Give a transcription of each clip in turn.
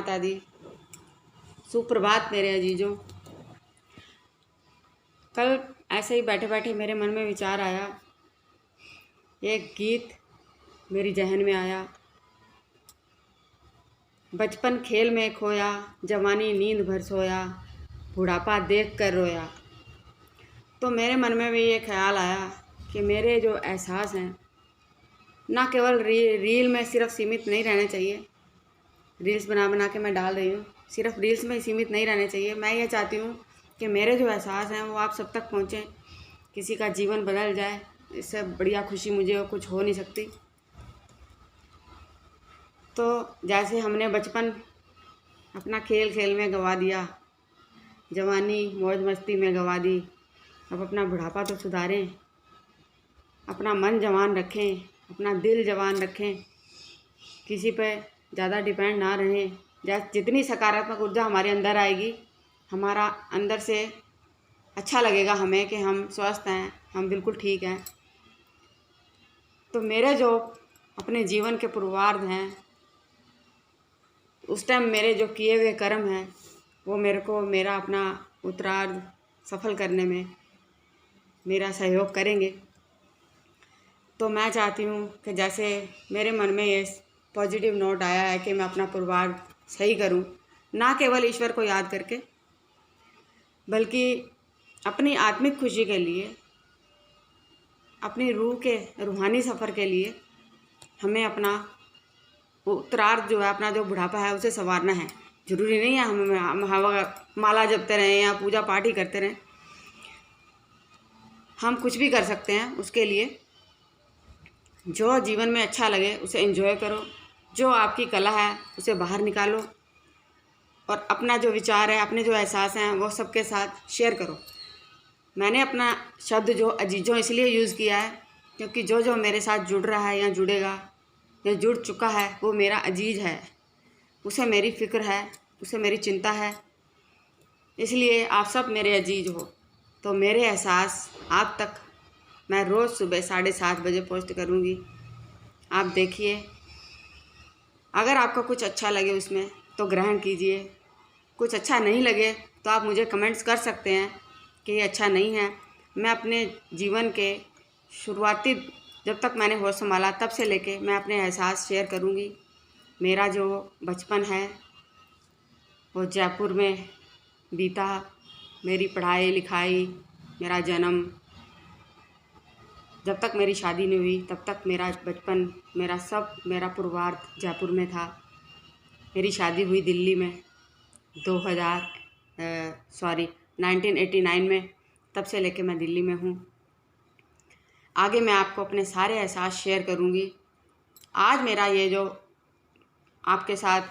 माता दी। सुप्रभात मेरे अजीजों। कल ऐसे ही बैठे बैठे मेरे मन में विचार आया, एक गीत मेरी जहन में आया। बचपन खेल में खोया, जवानी नींद भर सोया, बुढ़ापा देख कर रोया। तो मेरे मन में भी ये ख्याल आया कि मेरे जो एहसास हैं ना केवल रील में सिर्फ सीमित नहीं रहने चाहिए। रील्स बना बना के मैं डाल रही हूँ, सिर्फ रील्स में सीमित नहीं रहने चाहिए। मैं ये चाहती हूँ कि मेरे जो एहसास हैं वो आप सब तक पहुँचें, किसी का जीवन बदल जाए। इससे बढ़िया खुशी मुझे और कुछ हो नहीं सकती। तो जैसे हमने बचपन अपना खेल खेल में गंवा दिया, जवानी मौज मस्ती में गंवा दी, अब अपना बुढ़ापा तो सुधारें, अपना मन जवान रखें, अपना दिल जवान रखें, किसी पे ज़्यादा डिपेंड ना रहें। जितनी सकारात्मक ऊर्जा हमारे अंदर आएगी, हमारा अंदर से अच्छा लगेगा हमें कि हम स्वस्थ हैं, हम बिल्कुल ठीक हैं। तो मेरे जो अपने जीवन के पूर्वार्ध हैं, उस टाइम मेरे जो किए हुए कर्म हैं वो मेरे को मेरा अपना उत्तरार्ध सफल करने में मेरा सहयोग करेंगे। तो मैं चाहती हूँ कि जैसे मेरे मन में ये पॉजिटिव नोट आया है कि मैं अपना पूर्वार्ध सही करूँ, ना केवल ईश्वर को याद करके बल्कि अपनी आत्मिक खुशी के लिए, अपनी रूह के रूहानी सफ़र के लिए हमें अपना उत्तरार्ध जो है, अपना जो बुढ़ापा है उसे संवारना है। ज़रूरी नहीं है हम माला जपते रहें या पूजा पाठ ही करते रहें, हम कुछ भी कर सकते हैं। उसके लिए जो जीवन में अच्छा लगे उसे एंजॉय करो, जो आपकी कला है उसे बाहर निकालो और अपना जो विचार है, अपने जो एहसास हैं वो सबके साथ शेयर करो। मैंने अपना शब्द जो अजीजों इसलिए यूज़ किया है क्योंकि जो जो मेरे साथ जुड़ रहा है या जुड़ेगा या जुड़ चुका है वो मेरा अजीज है, उसे मेरी फ़िक्र है, उसे मेरी चिंता है। इसलिए आप सब मेरे अजीज हो। तो मेरे एहसास आप तक मैं रोज़ सुबह 7:30 बजे पोस्ट करूँगी। आप देखिए, अगर आपको कुछ अच्छा लगे उसमें तो ग्रहण कीजिए, कुछ अच्छा नहीं लगे तो आप मुझे कमेंट्स कर सकते हैं कि ये अच्छा नहीं है। मैं अपने जीवन के शुरुआती जब तक मैंने होश संभाला तब से लेके मैं अपने एहसास शेयर करूँगी। मेरा जो बचपन है वो जयपुर में बीता, मेरी पढ़ाई लिखाई, मेरा जन्म, जब तक मेरी शादी नहीं हुई तब तक मेरा बचपन, मेरा पूर्वार्ध जयपुर में था। मेरी शादी हुई दिल्ली में 1989 में, तब से लेके मैं दिल्ली में हूँ। आगे मैं आपको अपने सारे एहसास शेयर करूँगी। आज मेरा ये जो आपके साथ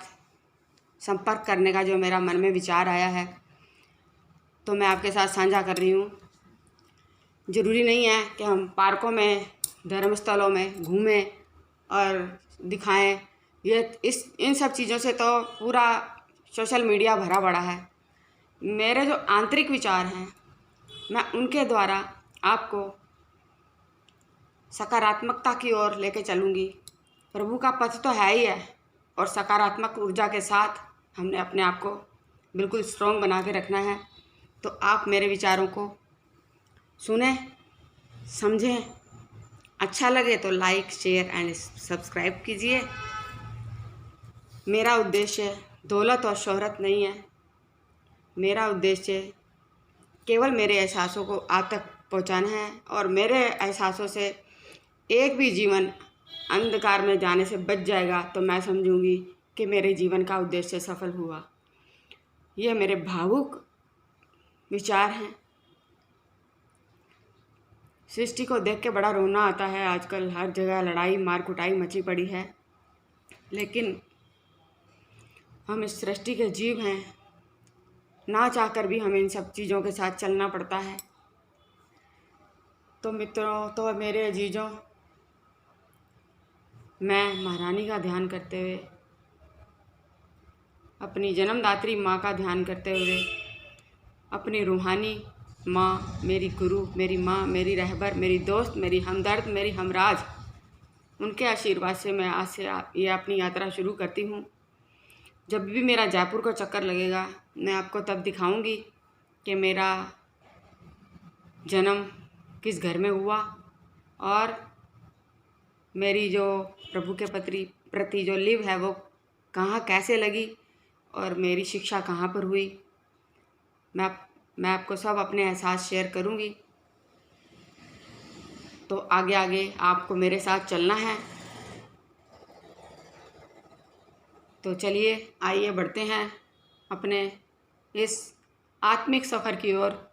संपर्क करने का जो मेरा मन में विचार आया है तो मैं आपके साथ साझा कर रही हूँ। ज़रूरी नहीं है कि हम पार्कों में, धर्मस्थलों में घूमें और दिखाएं। इन सब चीज़ों से तो पूरा सोशल मीडिया भरा पड़ा है। मेरे जो आंतरिक विचार हैं मैं उनके द्वारा आपको सकारात्मकता की ओर लेके चलूँगी। प्रभु का पथ तो है ही है और सकारात्मक ऊर्जा के साथ हमने अपने आप को बिल्कुल स्ट्रॉन्ग बना के रखना है। तो आप मेरे विचारों को सुने, समझें, अच्छा लगे तो लाइक, शेयर एंड सब्सक्राइब कीजिए। मेरा उद्देश्य दौलत और शोहरत नहीं है। मेरा उद्देश्य केवल मेरे एहसासों को आप तक पहुंचाना है और मेरे एहसासों से एक भी जीवन अंधकार में जाने से बच जाएगा तो मैं समझूंगी कि मेरे जीवन का उद्देश्य सफल हुआ। ये मेरे भावुक विचार हैं। सृष्टि को देख के बड़ा रोना आता है। आजकल हर जगह लड़ाई मार कुटाई मची पड़ी है, लेकिन हम इस सृष्टि के जीव हैं, ना चाहकर भी हमें इन सब चीज़ों के साथ चलना पड़ता है। तो मित्रों, तो मेरे अजीजों, मैं महारानी का ध्यान करते हुए, अपनी जन्मदात्री माँ का ध्यान करते हुए, अपनी रूहानी माँ, मेरी गुरु, मेरी माँ, मेरी रहबर, मेरी दोस्त, मेरी हमदर्द, मेरी हमराज, उनके आशीर्वाद से मैं आज से ये अपनी यात्रा शुरू करती हूँ। जब भी मेरा जयपुर का चक्कर लगेगा मैं आपको तब दिखाऊंगी कि मेरा जन्म किस घर में हुआ और मेरी जो प्रभु के प्रति जो लिव है वो कहाँ कैसे लगी और मेरी शिक्षा कहाँ पर हुई। मैं आपको सब अपने एहसास शेयर करूँगी। तो आगे आगे आपको मेरे साथ चलना है। तो चलिए आइए बढ़ते हैं अपने इस आत्मिक सफ़र की ओर,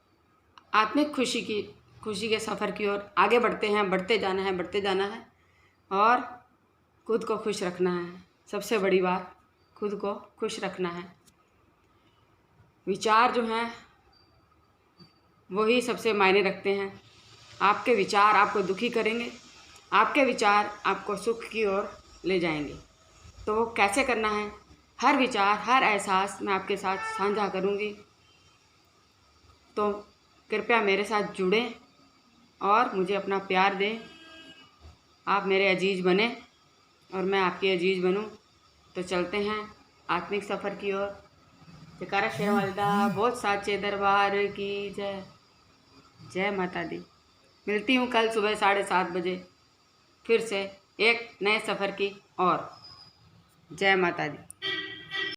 आत्मिक खुशी के सफ़र की ओर आगे बढ़ते हैं। बढ़ते जाना है और खुद को खुश रखना है। सबसे बड़ी बात, खुद को खुश रखना है। विचार जो हैं वही सबसे मायने रखते हैं। आपके विचार आपको दुखी करेंगे, आपके विचार आपको सुख की ओर ले जाएंगे। तो कैसे करना है, हर विचार हर एहसास मैं आपके साथ साझा करूँगी। तो कृपया मेरे साथ जुड़ें और मुझे अपना प्यार दें। आप मेरे अजीज़ बने और मैं आपकी अजीज़ बनूं। तो चलते हैं आत्मिक सफ़र की ओर। जयकारा शेर वालिदा बहुत साचे दरबार की जय। जय माता दी। मिलती हूँ कल सुबह 7:30 बजे फिर से एक नए सफ़र की ओर। जय माता दी।